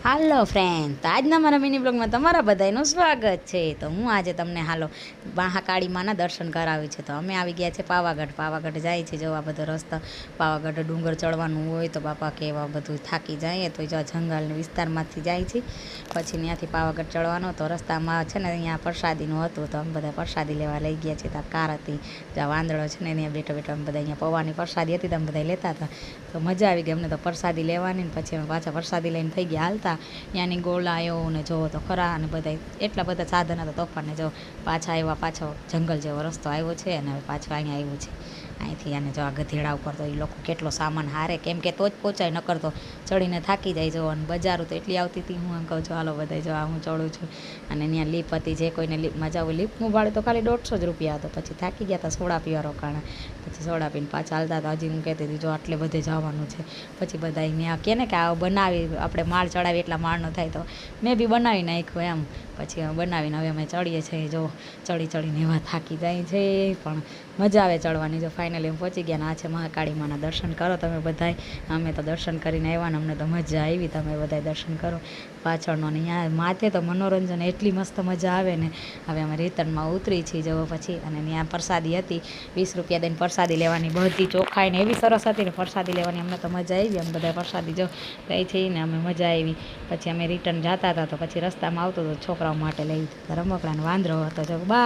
હાલો friend, તો આજના મારા મિની બ્લોગમાં તમારા બધાનું સ્વાગત છે. તો હું આજે તમને હાલો મહાકાળી માના દર્શન કરાવી છે. તો અમે આવી ગયા છે પાવાગઢ જાય છે. જો આ બધો રસ્તો પાવાગઢ ડુંગર ચડવાનું હોય તો બાપા કેવા બધું થાકી જાય તો જો જંગલ વિસ્તારમાંથી જાય છે. પછી ત્યાંથી પાવાગઢ ચડવાનો તો રસ્તામાં છે ને અહીંયા પ્રસાદીનું હતું તો અમે બધા પ્રસાદી લેવા લઈ ગયા છીએ. ત્યાં કાર હતી, જ્યાં વાંદળો છે ને ત્યાં બેઠો અમે બધા અહીંયા પૌવાની પ્રસાદી હતી તો અમે બધા લેતા હતા. તો મજા આવી ગઈ અમને તો પ્રસાદી લેવાની. ને પછી અમે પાછા પ્રસાદી લઈને થઈ ગયા હાલતા. ત્યાંની ગોળાયો ને જોવો તો ખરા અને બધા એટલા બધા સાધન હતા તોફાનને જો પાછા આવ્યા. પાછો જંગલ જેવો રસ્તો આવ્યો છે અને હવે પાછો અહીંયા આવ્યું છે. અહીંથી આને જો આ ગધેડા ઉપર તો એ લોકો કેટલો સામાન હારે, કેમ કે તો જ પહોંચાય, નકર તો ચડીને થાકી જાય. જો અને બજારો તો એટલી આવતી હતી. હું એમ કહું છું હાલો બધા જો આ હું ચડું છું. અને ત્યાં લીપ હતી, જે કોઈને લીપમાં જવું લીપનું ભાડું તો ખાલી 150 જ રૂપિયા હતો. પછી થાકી ગયા હતા, સોડા પીવા રોકાણા. પછી સોડા પીને પાછા હાલતા હતા. હજી હું કહેતી હતી જો આટલે બધે જવાનું છે. પછી બધા ત્યાં કહે ને કે આ બનાવી આપણે માળ ચડાવી એટલા માળ ન થાય તો મેં બી બનાવી નાખ્યું એમ. પછી અમે બનાવીને હવે અમે ચડીએ છીએ. જો ચડીને એવા થાકી જાય છે પણ મજા આવે ચડવાની. જો ફાઇનલી અમે પહોંચી ગયા ને આ છે મહાકાળી માના દર્શન કરો તમે બધાય. અમે તો દર્શન કરીને આવ્યા ને અમને તો મજા આવી. તમે બધાય દર્શન કરો પાછળનો ને ત્યાં માથે તો મનોરંજન એટલી મસ્ત મજા આવે ને. હવે અમે રિટર્નમાં ઉતરી છીએ જવો પછી. અને ત્યાં પ્રસાદી હતી, 20 રૂપિયા દઈને પ્રસાદી લેવાની. બધી ચોખાઈ ને એવી સરસ હતી ને પ્રસાદી લેવાની. અમને તો મજા આવી. અમે બધા પ્રસાદી જો લઈ છે ને અમે મજા આવી. પછી અમે રિટર્ન જતા હતા તો પછી રસ્તામાં આવતો હતો છોકરાઓ માટે લઈ રમકડાનો વાંદરો હતો. જો બાય.